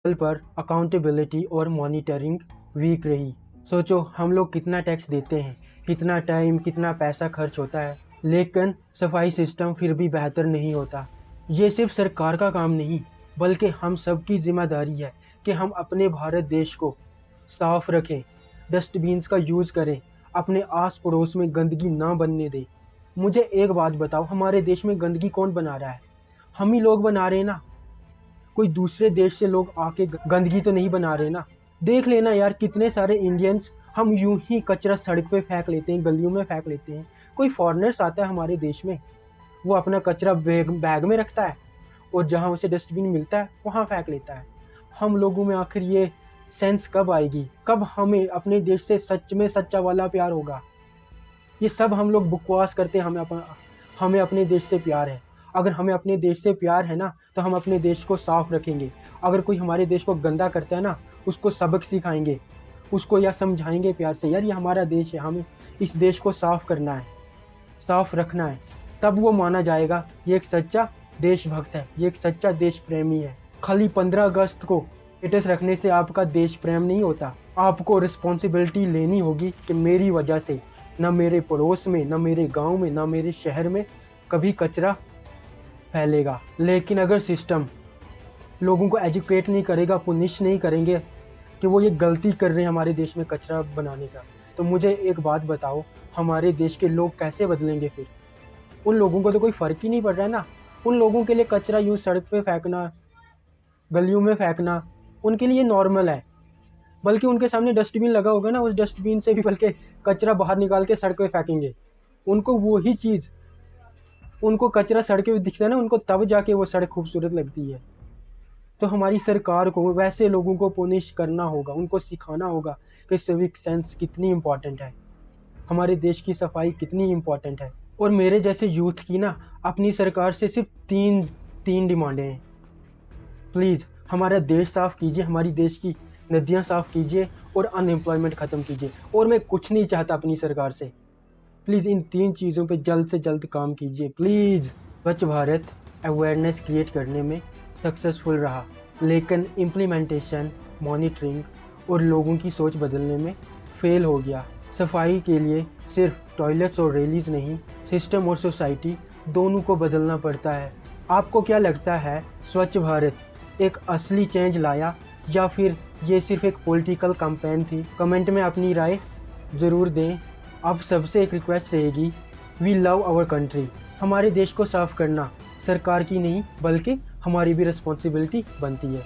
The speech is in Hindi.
पर अकाउंटेबिलिटी और मॉनिटरिंग वीक रही। सोचो हम लोग कितना टैक्स देते हैं, कितना टाइम, कितना पैसा खर्च होता है, लेकिन सफाई सिस्टम फिर भी बेहतर नहीं होता। ये सिर्फ सरकार का काम नहीं बल्कि हम सब की जिम्मेदारी है कि हम अपने भारत देश को साफ रखें, डस्टबिन्स का यूज़ करें, अपने आस पड़ोस में गंदगी ना बनने दें। मुझे एक बात बताओ, हमारे देश में गंदगी कौन बना रहा है? हम ही लोग बना रहे हैं ना। कोई दूसरे देश से लोग आके गंदगी तो नहीं बना रहे ना। देख लेना यार, कितने सारे इंडियंस हम यूं ही कचरा सड़क पे फेंक लेते हैं, गलियों में फेंक लेते हैं। कोई फॉरेनर्स आता है हमारे देश में, वो अपना कचरा बैग में रखता है और जहाँ उसे डस्टबिन मिलता है वहाँ फेंक लेता है। हम लोगों में आखिर ये सेंस कब आएगी? कब हमें अपने देश से सच में सच्चा वाला प्यार होगा? ये सब हम लोग बकवास करते हैं। हमें अपने देश से प्यार है। अगर हमें अपने देश से प्यार है ना, तो हम अपने देश को साफ रखेंगे। अगर कोई हमारे देश को गंदा करता है ना, उसको सबक सिखाएंगे, उसको या समझाएंगे प्यार से, यार ये हमारा देश है, हमें इस देश को साफ करना है, साफ रखना है। तब वो माना जाएगा ये एक सच्चा देशभक्त है, ये एक सच्चा देश प्रेमी है। खाली 15 अगस्त को स्टेटस रखने से आपका देश प्रेम नहीं होता। आपको रिस्पॉन्सिबिलिटी लेनी होगी कि मेरी वजह से ना मेरे पड़ोस में, ना मेरे गांव में, ना मेरे शहर में कभी कचरा फैलेगा। लेकिन अगर सिस्टम लोगों को एजुकेट नहीं करेगा, पुनिश नहीं करेंगे कि वो ये गलती कर रहे हैं हमारे देश में कचरा बनाने का, तो मुझे एक बात बताओ, हमारे देश के लोग कैसे बदलेंगे फिर? उन लोगों को तो कोई फ़र्क ही नहीं पड़ रहा है ना। उन लोगों के लिए कचरा यूँ सड़क पे फेंकना, गलियों में फेंकना, उनके लिए नॉर्मल है। बल्कि उनके सामने डस्टबिन लगा होगा ना, उस डस्टबिन से भी बल्कि कचरा बाहर निकाल के सड़क पे फेंकेंगे। उनको वही चीज़, उनको कचरा सड़क पे दिखता है ना, उनको तब जाके वो सड़क खूबसूरत लगती है। तो हमारी सरकार को वैसे लोगों को पुनिश करना होगा, उनको सिखाना होगा कि सिविक सेंस कितनी इम्पॉर्टेंट है, हमारे देश की सफाई कितनी इम्पॉर्टेंट है। और मेरे जैसे यूथ की ना अपनी सरकार से सिर्फ तीन डिमांडें हैं। प्लीज़ हमारा देश साफ़ कीजिए, हमारी देश की नदियाँ साफ़ कीजिए और अनएम्प्लॉयमेंट ख़त्म कीजिए। और मैं कुछ नहीं चाहता अपनी सरकार से। प्लीज़ इन 3 चीज़ों पे जल्द से जल्द काम कीजिए प्लीज़। स्वच्छ भारत अवेयरनेस क्रिएट करने में सक्सेसफुल रहा, लेकिन इम्प्लीमेंटेशन, मॉनिटरिंग और लोगों की सोच बदलने में फेल हो गया। सफाई के लिए सिर्फ टॉयलेट्स और रैलीज नहीं, सिस्टम और सोसाइटी दोनों को बदलना पड़ता है। आपको क्या लगता है, स्वच्छ भारत एक असली चेंज लाया या फिर ये सिर्फ एक पॉलिटिकल कैंपेन थी? कमेंट में अपनी राय ज़रूर दें। अब सबसे एक रिक्वेस्ट रहेगी, वी लव आवर कंट्री। हमारे देश को साफ करना सरकार की नहीं बल्कि हमारी भी रिस्पॉन्सिबिलिटी बनती है।